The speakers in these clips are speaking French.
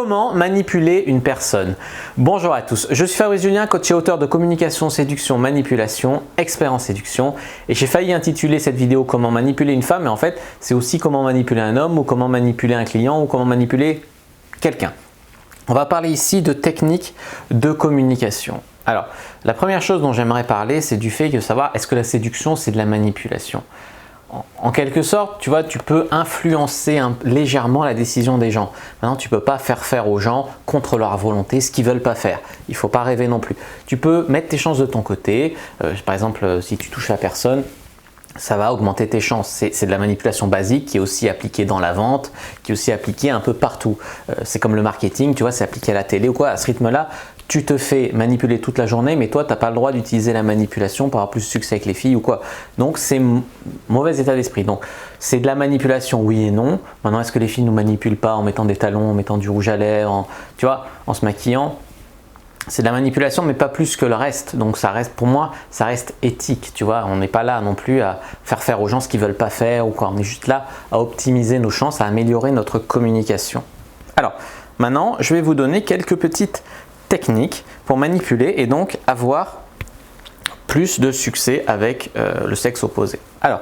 Comment manipuler une personne? Bonjour à tous, je suis Fabrice Julien, coach et auteur de communication, séduction, manipulation, expert en séduction, et j'ai failli intituler cette vidéo comment manipuler une femme, mais en fait c'est aussi comment manipuler un homme ou comment manipuler un client ou comment manipuler quelqu'un. On va parler ici de techniques de communication. Alors la première chose dont j'aimerais parler, c'est du fait de savoir est-ce que la séduction c'est de la manipulation. En quelque sorte, tu vois, tu peux influencer légèrement la décision des gens. Maintenant, tu ne peux pas faire aux gens contre leur volonté ce qu'ils ne veulent pas faire. Il ne faut pas rêver non plus. Tu peux mettre tes chances de ton côté. Par exemple, si tu touches la personne, ça va augmenter tes chances. C'est de la manipulation basique qui est aussi appliquée dans la vente, qui est aussi appliquée un peu partout. C'est comme le marketing, tu vois, c'est appliqué à la télé ou quoi. À ce rythme-là, tu te fais manipuler toute la journée, mais toi, tu n'as pas le droit d'utiliser la manipulation pour avoir plus de succès avec les filles ou quoi. Donc, c'est mauvais état d'esprit. Donc, c'est de la manipulation, oui et non. Maintenant, est-ce que les filles ne nous manipulent pas en mettant des talons, en mettant du rouge à lèvres, tu vois, en se maquillant? C'est de la manipulation, mais pas plus que le reste. Donc, ça reste, pour moi, ça reste éthique, tu vois. On n'est pas là non plus à faire aux gens ce qu'ils ne veulent pas faire ou quoi. On est juste là à optimiser nos chances, à améliorer notre communication. Alors, maintenant, je vais vous donner quelques petites techniques pour manipuler et donc avoir plus de succès avec le sexe opposé. Alors,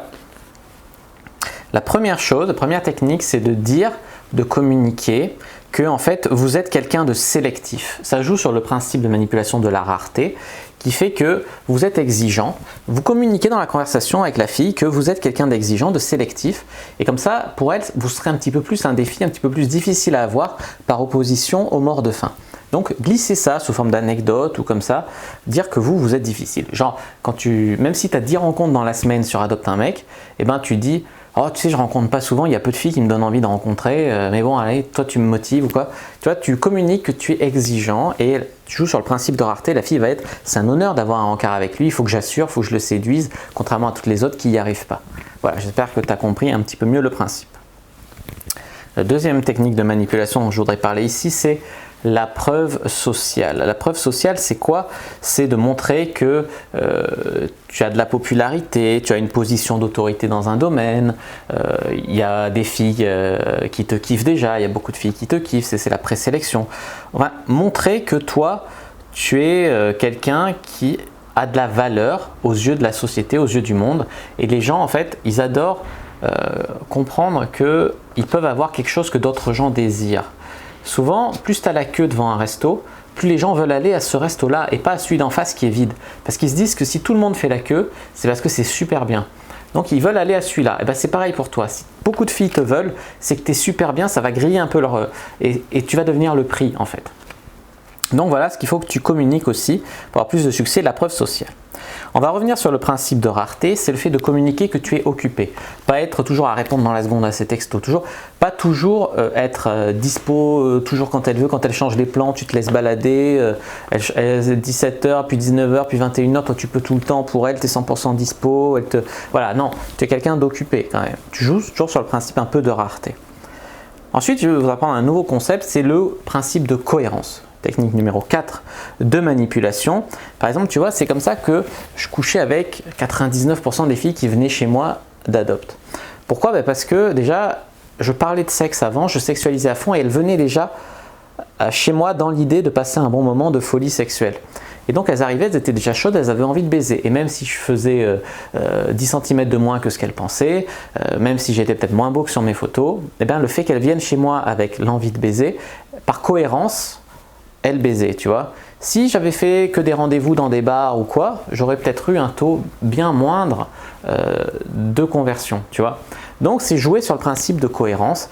la première chose, la première technique, c'est de communiquer que en fait vous êtes quelqu'un de sélectif. Ça joue sur le principe de manipulation de la rareté qui fait que vous êtes exigeant. Vous communiquez dans la conversation avec la fille que vous êtes quelqu'un d'exigeant, de sélectif, et comme ça, pour elle, vous serez un petit peu plus un défi, un petit peu plus difficile à avoir par opposition aux morts de faim. Donc glissez ça sous forme d'anecdote ou comme ça, dire que vous êtes difficile. Genre, même si tu as 10 rencontres dans la semaine sur Adopte un mec, et ben tu dis « Oh, tu sais, je rencontre pas souvent, il y a peu de filles qui me donnent envie de rencontrer, mais bon, allez, toi tu me motives ou quoi. » Tu vois, tu communiques que tu es exigeant et tu joues sur le principe de rareté. La fille va être « C'est un honneur d'avoir un rencard avec lui, il faut que j'assure, il faut que je le séduise, contrairement à toutes les autres qui n'y arrivent pas. » Voilà, j'espère que tu as compris un petit peu mieux le principe. La deuxième technique de manipulation dont je voudrais parler ici, c'est la preuve sociale. La preuve sociale, c'est quoi? C'est de montrer que tu as de la popularité, tu as une position d'autorité dans un domaine, il y a des filles qui te kiffent déjà, il y a beaucoup de filles qui te kiffent, c'est la présélection. Enfin, montrer que toi, tu es quelqu'un qui a de la valeur aux yeux de la société, aux yeux du monde. Et les gens, en fait, ils adorent comprendre qu'ils peuvent avoir quelque chose que d'autres gens désirent. Souvent, plus tu as la queue devant un resto, plus les gens veulent aller à ce resto-là et pas à celui d'en face qui est vide. Parce qu'ils se disent que si tout le monde fait la queue, c'est parce que c'est super bien. Donc ils veulent aller à celui-là. Et ben c'est pareil pour toi. Si beaucoup de filles te veulent, c'est que tu es super bien, ça va griller un peu et tu vas devenir le prix en fait. Donc voilà ce qu'il faut que tu communiques aussi pour avoir plus de succès, la preuve sociale. On va revenir sur le principe de rareté, c'est le fait de communiquer que tu es occupé. Pas être toujours à répondre dans la seconde à ses textos, pas toujours être dispo, toujours quand elle veut, quand elle change les plans, tu te laisses balader, elle est 17h, puis 19h, puis 21h, toi tu peux tout le temps pour elle, tu es 100% dispo, voilà, non, tu es quelqu'un d'occupé quand même. Tu joues toujours sur le principe un peu de rareté. Ensuite, je vais vous apprendre un nouveau concept, c'est le principe de cohérence. Technique numéro 4 de manipulation. Par exemple, tu vois, c'est comme ça que je couchais avec 99% des filles qui venaient chez moi d'Adopte. Pourquoi? Parce que déjà, je parlais de sexe avant, je sexualisais à fond et elles venaient déjà chez moi dans l'idée de passer un bon moment de folie sexuelle. Et donc elles arrivaient, elles étaient déjà chaudes, elles avaient envie de baiser. Et même si je faisais 10 cm de moins que ce qu'elles pensaient, même si j'étais peut-être moins beau que sur mes photos, eh bien, le fait qu'elles viennent chez moi avec l'envie de baiser, par cohérence, elle baisait, tu vois. Si j'avais fait que des rendez-vous dans des bars ou quoi, j'aurais peut-être eu un taux bien moindre de conversion, tu vois. Donc c'est jouer sur le principe de cohérence.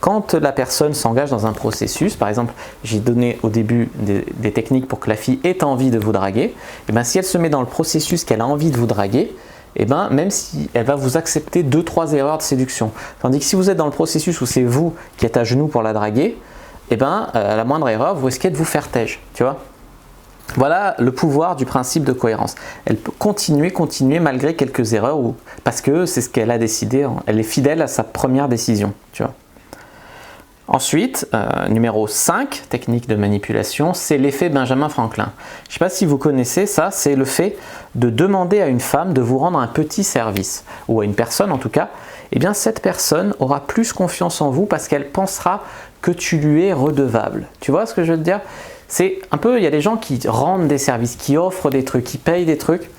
Quand la personne s'engage dans un processus, par exemple, j'ai donné au début des techniques pour que la fille ait envie de vous draguer, et bien si elle se met dans le processus qu'elle a envie de vous draguer, et ben même si elle va vous accepter 2-3 erreurs de séduction. Tandis que si vous êtes dans le processus où c'est vous qui êtes à genoux pour la draguer, et ben à la moindre erreur, vous risquez de vous faire têche, tu vois. Voilà le pouvoir du principe de cohérence. Elle peut continuer malgré quelques erreurs parce que c'est ce qu'elle a décidé. Elle est fidèle à sa première décision, tu vois. Ensuite, numéro 5, technique de manipulation, c'est l'effet Benjamin Franklin. Je ne sais pas si vous connaissez ça, c'est le fait de demander à une femme de vous rendre un petit service, ou à une personne en tout cas. Eh bien cette personne aura plus confiance en vous parce qu'elle pensera que tu lui es redevable. Tu vois ce que je veux te dire? C'est un peu, il y a des gens qui rendent des services, qui offrent des trucs, qui payent des trucs.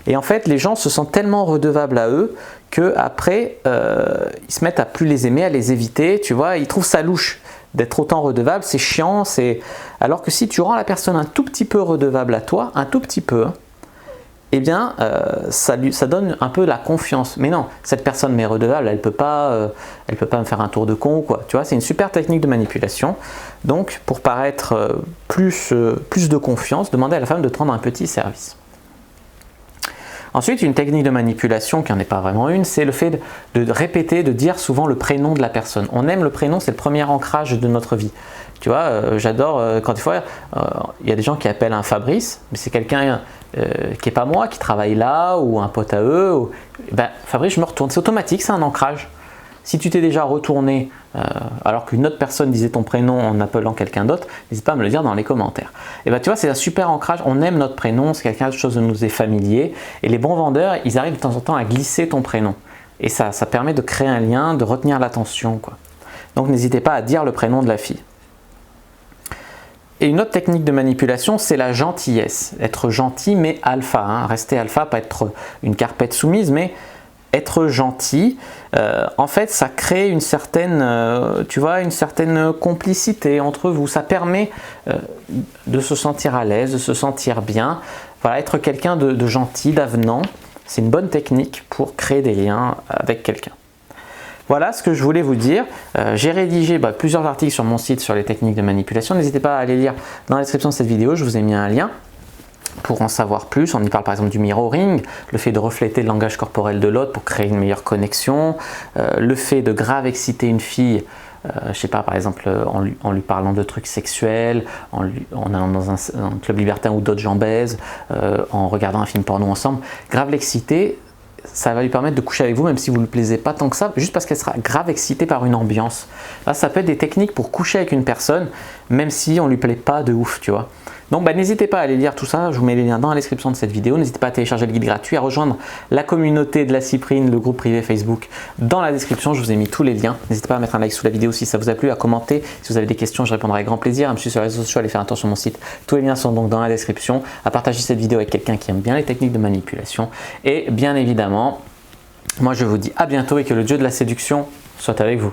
Et en fait, les gens se sentent tellement redevables à eux qu'après, ils se mettent à plus les aimer, à les éviter. Tu vois, ils trouvent ça louche d'être autant redevable, c'est chiant. Alors que si tu rends la personne un tout petit peu redevable à toi, un tout petit peu, eh bien, ça donne un peu la confiance. Mais non, cette personne m'est redevable, elle peut pas me faire un tour de con ou quoi. Tu vois, c'est une super technique de manipulation. Donc, pour paraître plus de confiance, demandez à la femme de te rendre un petit service. Ensuite, une technique de manipulation qui n'en est pas vraiment une, c'est le fait de répéter, de dire souvent le prénom de la personne. On aime le prénom, c'est le premier ancrage de notre vie. Tu vois, j'adore quand des fois, il y a des gens qui appellent un Fabrice, mais c'est quelqu'un qui n'est pas moi, qui travaille là, ou un pote à eux. Ben, Fabrice, je me retourne. C'est automatique, c'est un ancrage. Si tu t'es déjà retourné alors qu'une autre personne disait ton prénom en appelant quelqu'un d'autre, n'hésite pas à me le dire dans les commentaires. Et ben tu vois, c'est un super ancrage, on aime notre prénom, c'est quelque chose de nous est familier. Et les bons vendeurs, ils arrivent de temps en temps à glisser ton prénom. Et ça permet de créer un lien, de retenir l'attention, quoi. Donc n'hésitez pas à dire le prénom de la fille. Et une autre technique de manipulation, c'est la gentillesse. Être gentil mais alpha, hein. Rester alpha, pas être une carpette soumise, mais être gentil, en fait, ça crée une certaine, tu vois, une certaine complicité entre vous. Ça permet de se sentir à l'aise, de se sentir bien. Voilà, être quelqu'un de gentil, d'avenant, c'est une bonne technique pour créer des liens avec quelqu'un. Voilà ce que je voulais vous dire. J'ai rédigé plusieurs articles sur mon site sur les techniques de manipulation. N'hésitez pas à aller lire dans la description de cette vidéo, je vous ai mis un lien pour en savoir plus. On y parle par exemple du mirroring, le fait de refléter le langage corporel de l'autre pour créer une meilleure connexion, le fait de grave exciter une fille, je sais pas, par exemple en lui parlant de trucs sexuels, en allant dans un club libertin où d'autres gens baisent, en regardant un film porno ensemble, grave l'exciter. Ça va lui permettre de coucher avec vous même si vous ne lui plaisez pas tant que ça, juste parce qu'elle sera grave excitée par une ambiance. Là, ça peut être des techniques pour coucher avec une personne, même si on ne lui plaît pas de ouf, tu vois. Donc n'hésitez pas à aller lire tout ça, je vous mets les liens dans la description de cette vidéo. N'hésitez pas à télécharger le guide gratuit, à rejoindre la communauté de la Cyprine, le groupe privé Facebook dans la description, je vous ai mis tous les liens. N'hésitez pas à mettre un like sous la vidéo si ça vous a plu, à commenter. Si vous avez des questions, je répondrai avec grand plaisir. À me suivre sur les réseaux sociaux, allez faire un tour sur mon site. Tous les liens sont donc dans la description. À partager cette vidéo avec quelqu'un qui aime bien les techniques de manipulation. Et bien évidemment, moi je vous dis à bientôt et que le dieu de la séduction soit avec vous.